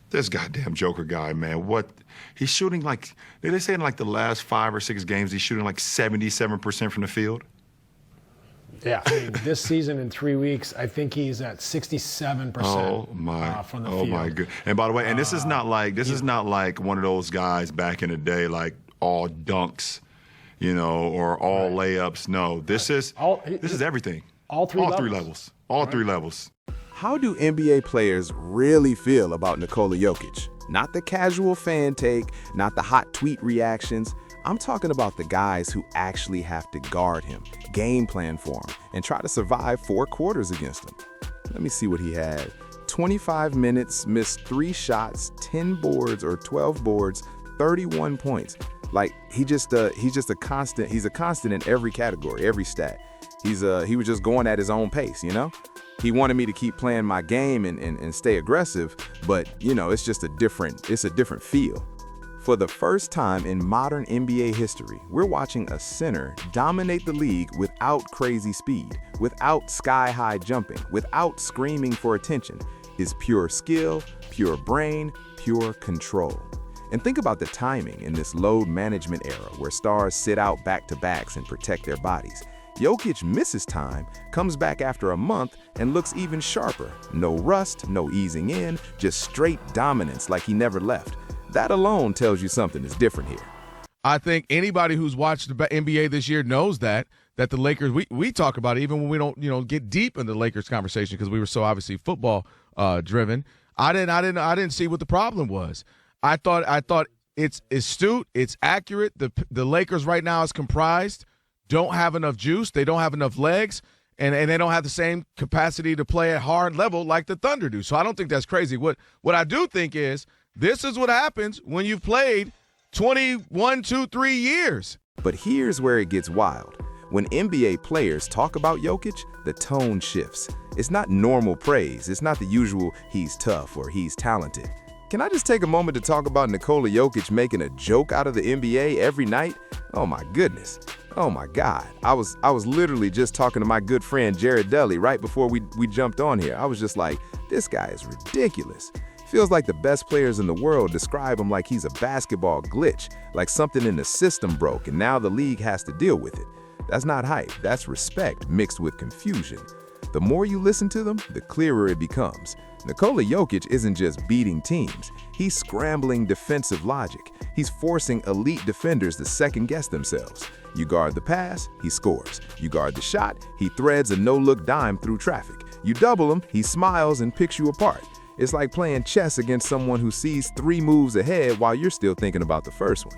This goddamn Joker guy, man. What? He's shooting like, they say in like the last 5 or 6 games, he's shooting like 77% from the field. Yeah, I mean, this season in 3 weeks, I think he's at 67% from the field. Oh my good. And by the way, and this is not like one of those guys back in the day, like all dunks, or all layups. No, this is everything. All three levels. All three levels. How do NBA players really feel about Nikola Jokic? Not the casual fan take, not the hot tweet reactions. I'm talking about the guys who actually have to guard him, game plan for him, and try to survive 4 quarters against him. Let me see what he had. 25 minutes, missed 3 shots, 10 boards or 12 boards, 31 points. Like, he's a constant in every category, every stat. He was just going at his own pace, He wanted me to keep playing my game and stay aggressive, but it's just a different feel. For the first time in modern NBA history, we're watching a center dominate the league without crazy speed, without sky-high jumping, without screaming for attention. It's pure skill, pure brain, pure control. And think about the timing in this load management era where stars sit out back-to-backs and protect their bodies. Jokic misses time, comes back after a month, and looks even sharper. No rust, no easing in, just straight dominance like he never left. That alone tells you something is different here. I think anybody who's watched the NBA this year knows that the Lakers, we talk about it even when we don't get deep into the Lakers conversation because we were so obviously football driven. I didn't see what the problem was. I thought it's astute, it's accurate. The Lakers right now is comprised, don't have enough juice, they don't have enough legs, and they don't have the same capacity to play at hard level like the Thunder do. So I don't think that's crazy. What I do think is this is what happens when you've played 21, 2, 3 years. But here's where it gets wild. When NBA players talk about Jokic, the tone shifts. It's not normal praise. It's not the usual he's tough or he's talented. Can I just take a moment to talk about Nikola Jokic making a joke out of the NBA every night? Oh my goodness. Oh my God. I was literally just talking to my good friend Jared Dudley right before we jumped on here. I was just like, this guy is ridiculous. Feels like the best players in the world describe him like he's a basketball glitch, like something in the system broke and now the league has to deal with it. That's not hype, that's respect mixed with confusion. The more you listen to them, the clearer it becomes. Nikola Jokic isn't just beating teams, he's scrambling defensive logic. He's forcing elite defenders to second-guess themselves. You guard the pass, he scores. You guard the shot, he threads a no-look dime through traffic. You double him, he smiles and picks you apart. It's like playing chess against someone who sees 3 moves ahead while you're still thinking about the first one.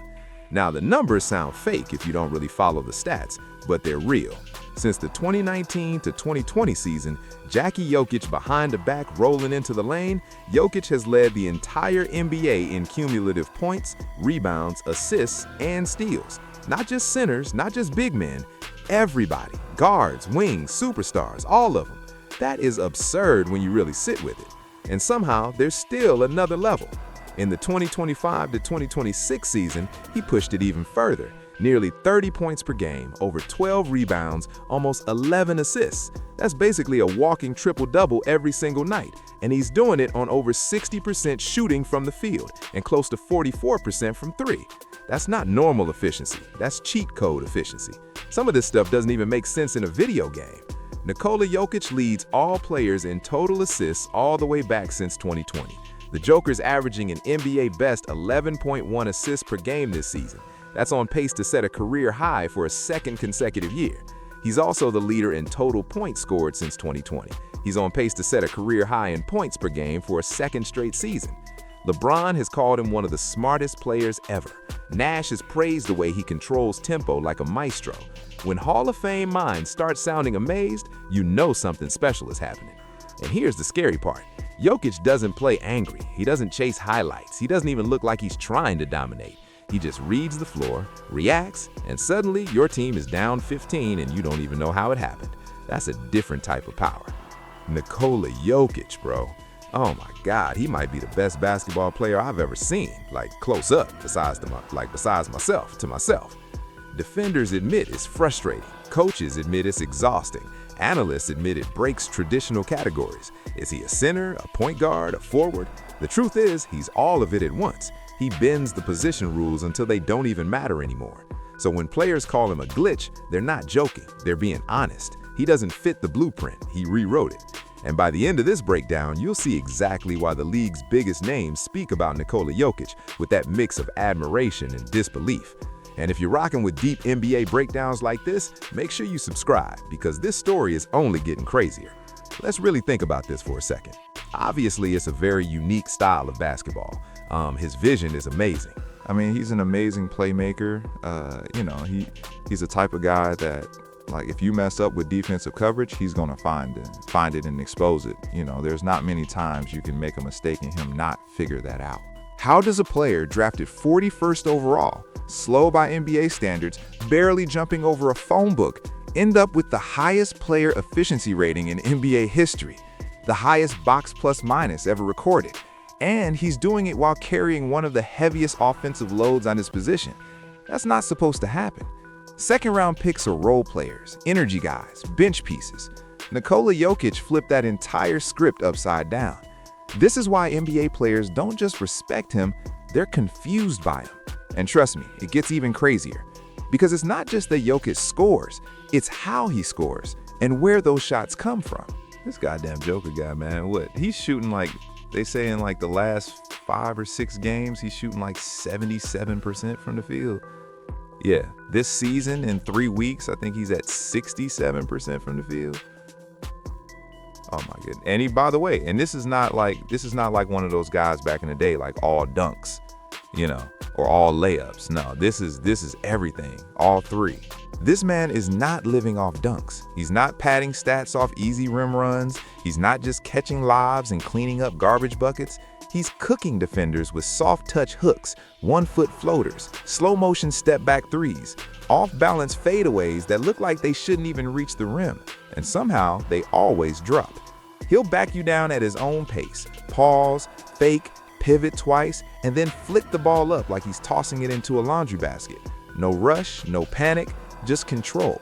Now, the numbers sound fake if you don't really follow the stats, but they're real. Since the 2019 to 2020 season, Jackie Jokic behind the back rolling into the lane, Jokic has led the entire NBA in cumulative points, rebounds, assists, and steals. Not just centers, not just big men, everybody, guards, wings, superstars, all of them. That is absurd when you really sit with it. And somehow, there's still another level. In the 2025 to 2026 season, he pushed it even further. Nearly 30 points per game, over 12 rebounds, almost 11 assists. That's basically a walking triple-double every single night. And he's doing it on over 60% shooting from the field and close to 44% from 3. That's not normal efficiency. That's cheat code efficiency. Some of this stuff doesn't even make sense in a video game. Nikola Jokic leads all players in total assists all the way back since 2020. The Joker's averaging an NBA best 11.1 assists per game this season. That's on pace to set a career high for a second consecutive year. He's also the leader in total points scored since 2020. He's on pace to set a career high in points per game for a second straight season. LeBron has called him one of the smartest players ever. Nash has praised the way he controls tempo like a maestro. When Hall of Fame minds start sounding amazed, you know something special is happening. And here's the scary part. Jokic doesn't play angry. He doesn't chase highlights. He doesn't even look like he's trying to dominate. He just reads the floor, reacts, and suddenly your team is down 15 and you don't even know how it happened. That's a different type of power. Nikola Jokic, bro. Oh my God, he might be the best basketball player I've ever seen, like close up, besides myself. Defenders admit it's frustrating. Coaches admit it's exhausting. Analysts admit it breaks traditional categories. Is he a center, a point guard, a forward? The truth is, he's all of it at once. He bends the position rules until they don't even matter anymore. So when players call him a glitch, they're not joking, they're being honest. He doesn't fit the blueprint, he rewrote it. And by the end of this breakdown, you'll see exactly why the league's biggest names speak about Nikola Jokic with that mix of admiration and disbelief. And if you're rocking with deep NBA breakdowns like this, make sure you subscribe, because this story is only getting crazier. Let's really think about this for a second. Obviously, it's a very unique style of basketball. His vision is amazing. I mean, he's an amazing playmaker. He's the type of guy that, like, if you mess up with defensive coverage, he's gonna find it and expose it. There's not many times you can make a mistake and him not figure that out. How does a player drafted 41st overall, slow by NBA standards, barely jumping over a phone book, end up with the highest player efficiency rating in NBA history, the highest box plus minus ever recorded? And he's doing it while carrying one of the heaviest offensive loads on his position. That's not supposed to happen. Second-round picks are role players, energy guys, bench pieces. Nikola Jokic flipped that entire script upside down. This is why NBA players don't just respect him, they're confused by him. And trust me, it gets even crazier. Because it's not just that Jokic scores, it's how he scores and where those shots come from. This goddamn Joker guy, man, he's shooting like, they say in like the last 5 or 6 games, he's shooting like 77% from the field. Yeah, this season in 3 weeks, I think he's at 67% from the field. Oh my goodness. And by the way, and this is not like one of those guys back in the day, like all dunks, or all layups. No, this is everything, all 3. This man is not living off dunks. He's not padding stats off easy rim runs. He's not just catching lobs and cleaning up garbage buckets. He's cooking defenders with soft touch hooks, 1-foot floaters, slow motion step back threes, off balance fadeaways that look like they shouldn't even reach the rim. And somehow they always drop. He'll back you down at his own pace, pause, fake, pivot twice, and then flick the ball up like he's tossing it into a laundry basket. No rush, no panic, just control.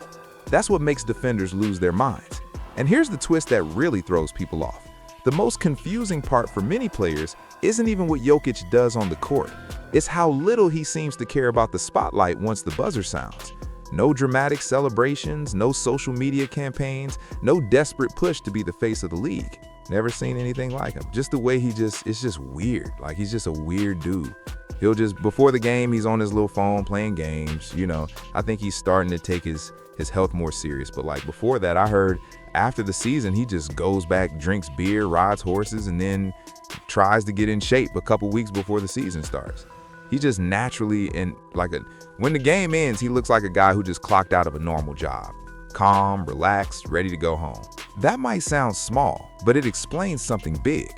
That's what makes defenders lose their minds. And here's the twist that really throws people off. The most confusing part for many players isn't even what Jokic does on the court. It's how little he seems to care about the spotlight once the buzzer sounds. No dramatic celebrations, no social media campaigns, no desperate push to be the face of the league. Never seen anything like him. Just the way it's just weird. Like, he's just a weird dude. He'll just, before the game, he's on his little phone playing games. I think he's starting to take his health more serious. But like before that, I heard after the season, he just goes back, drinks beer, rides horses, and then tries to get in shape a couple weeks before the season starts. He just naturally, when the game ends, he looks like a guy who just clocked out of a normal job. Calm, relaxed, ready to go home. That might sound small, but it explains something big.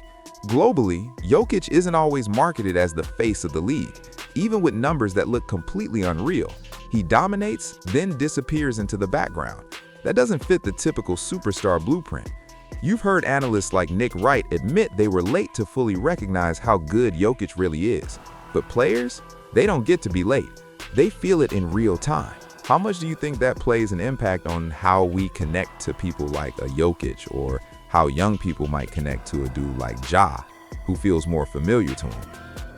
Globally, Jokic isn't always marketed as the face of the league, even with numbers that look completely unreal. He dominates, then disappears into the background. That doesn't fit the typical superstar blueprint. You've heard analysts like Nick Wright admit they were late to fully recognize how good Jokic really is. But players, they don't get to be late. They feel it in real time. How much do you think that plays an impact on how we connect to people like a Jokic, or how young people might connect to a dude like Ja, who feels more familiar to him?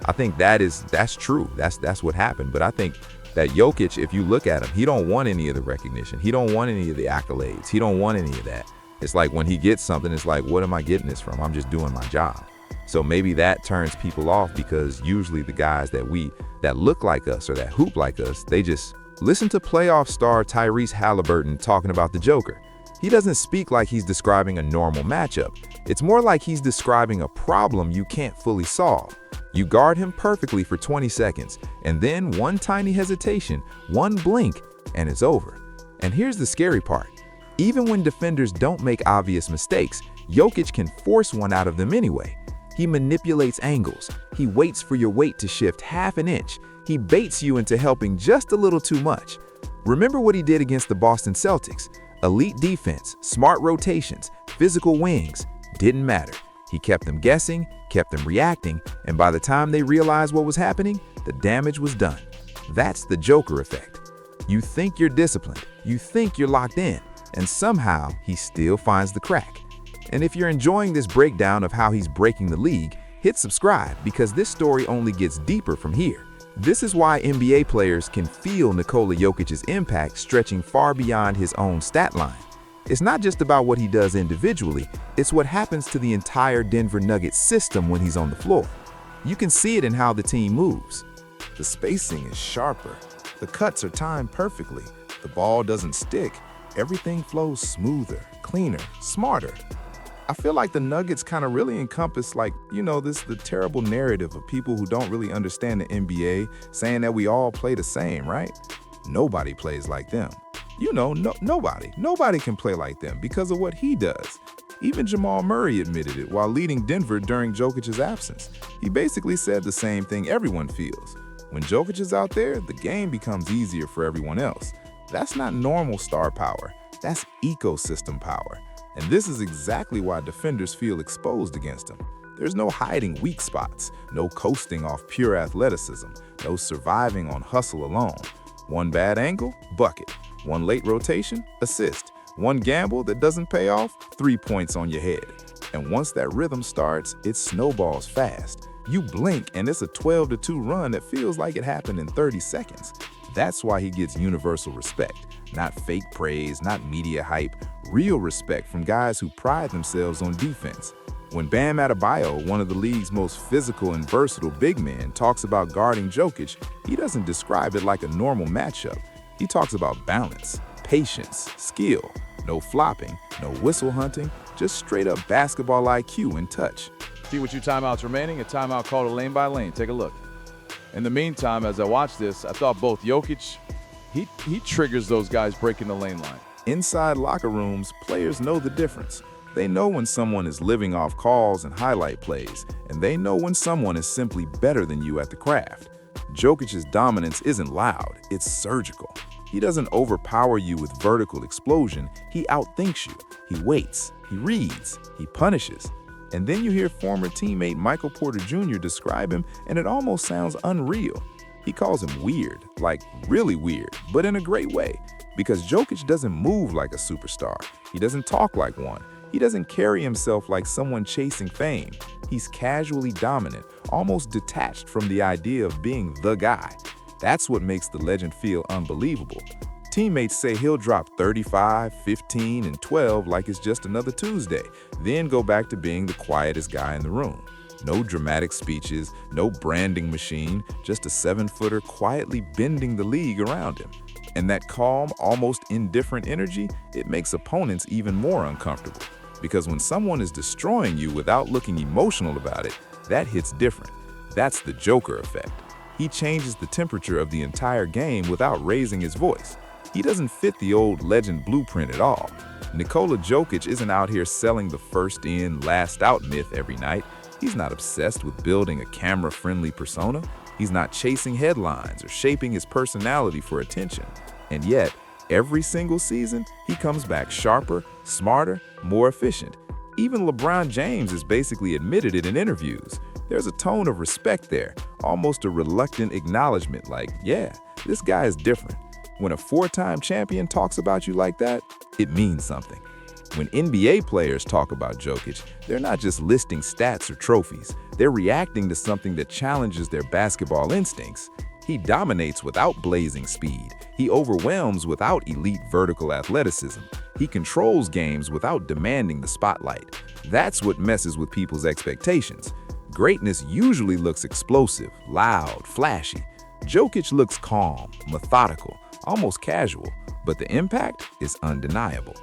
I think that's true. That's what happened. But I think that Jokic, if you look at him, he don't want any of the recognition. He don't want any of the accolades. He don't want any of that. It's like when he gets something, it's like, what am I getting this from? I'm just doing my job. So maybe that turns people off, because usually the guys that look like us or that hoop like us, they just listen to playoff star Tyrese Halliburton talking about the Joker. He doesn't speak like he's describing a normal matchup. It's more like he's describing a problem you can't fully solve. You guard him perfectly for 20 seconds, and then one tiny hesitation, one blink, and it's over. And here's the scary part. Even when defenders don't make obvious mistakes, Jokic can force one out of them anyway. He manipulates angles. He waits for your weight to shift half an inch. He baits you into helping just a little too much. Remember what he did against the Boston Celtics. Elite defense, smart rotations, physical wings, didn't matter. He kept them guessing, kept them reacting, and by the time they realized what was happening, the damage was done. That's the Joker effect. You think you're disciplined, you think you're locked in, and somehow he still finds the crack. And if you're enjoying this breakdown of how he's breaking the league, Hit subscribe because this story only gets deeper from here. This is why NBA players can feel Nikola Jokic's impact stretching far beyond his own stat line. It's not just about what he does individually, it's what happens to the entire Denver Nuggets system when he's on the floor. You can see it in how the team moves. The spacing is sharper, the cuts are timed perfectly, the ball doesn't stick, everything flows smoother, cleaner, smarter. I feel like the Nuggets kind of really encompass the terrible narrative of people who don't really understand the NBA saying that we all play the same, right? Nobody plays like them. Nobody can play like them because of what he does. Even Jamal Murray admitted it while leading Denver during Jokic's absence. He basically said the same thing everyone feels. When Jokic is out there, the game becomes easier for everyone else. That's not normal star power, that's ecosystem power. And this is exactly why defenders feel exposed against him. There's no hiding weak spots, no coasting off pure athleticism, no surviving on hustle alone. One bad angle, bucket. One late rotation, assist. One gamble that doesn't pay off, 3 points on your head. And once that rhythm starts, it snowballs fast. You blink and it's a 12-2 run that feels like it happened in 30 seconds. That's why he gets universal respect. Not fake praise, not media hype, real respect from guys who pride themselves on defense. When Bam Adebayo, one of the league's most physical and versatile big men, talks about guarding Jokic, he doesn't describe it like a normal matchup. He talks about balance, patience, skill, no flopping, no whistle hunting, just straight up basketball IQ and touch. See what your timeouts remaining, a timeout called a lane by lane. Take a look. In the meantime, as I watched this, I thought both Jokic, he triggers those guys breaking the lane line. Inside locker rooms, players know the difference. They know when someone is living off calls and highlight plays, and they know when someone is simply better than you at the craft. Jokic's dominance isn't loud, it's surgical. He doesn't overpower you with vertical explosion, he outthinks you. He waits, he reads, he punishes. And then you hear former teammate Michael Porter Jr. describe him, and it almost sounds unreal. He calls him weird, like really weird, but in a great way. Because Jokic doesn't move like a superstar. He doesn't talk like one. He doesn't carry himself like someone chasing fame. He's casually dominant, almost detached from the idea of being the guy. That's what makes the legend feel unbelievable. Teammates say he'll drop 35, 15, and 12 like it's just another Tuesday, then go back to being the quietest guy in the room. No dramatic speeches, no branding machine, just a 7-footer quietly bending the league around him. And that calm, almost indifferent energy, it makes opponents even more uncomfortable. Because when someone is destroying you without looking emotional about it, that hits different. That's the Joker effect. He changes the temperature of the entire game without raising his voice. He doesn't fit the old legend blueprint at all. Nikola Jokic isn't out here selling the first in, last out myth every night. He's not obsessed with building a camera-friendly persona. He's not chasing headlines or shaping his personality for attention. And yet, every single season, he comes back sharper, smarter, more efficient. Even LeBron James has basically admitted it in interviews. There's a tone of respect there, almost a reluctant acknowledgement like, yeah, this guy is different. When a 4-time champion talks about you like that, it means something. When NBA players talk about Jokic, they're not just listing stats or trophies. They're reacting to something that challenges their basketball instincts. He dominates without blazing speed. He overwhelms without elite vertical athleticism. He controls games without demanding the spotlight. That's what messes with people's expectations. Greatness usually looks explosive, loud, flashy. Jokic looks calm, methodical, almost casual, but the impact is undeniable.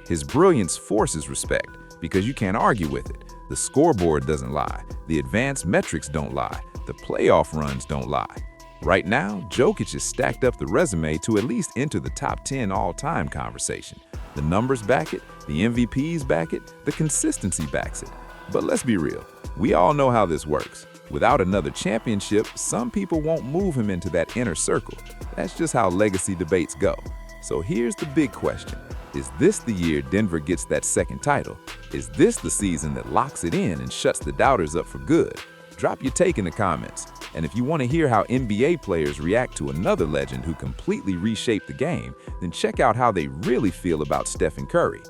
His brilliance forces respect because you can't argue with it. The scoreboard doesn't lie. The advanced metrics don't lie. The playoff runs don't lie. Right now, Jokic has stacked up the resume to at least enter the top 10 all-time conversation. The numbers back it, the MVPs back it, the consistency backs it. But let's be real, we all know how this works. Without another championship, some people won't move him into that inner circle. That's just how legacy debates go. So here's the big question. Is this the year Denver gets that second title? Is this the season that locks it in and shuts the doubters up for good? Drop your take in the comments. And if you want to hear how NBA players react to another legend who completely reshaped the game, then check out how they really feel about Stephen Curry.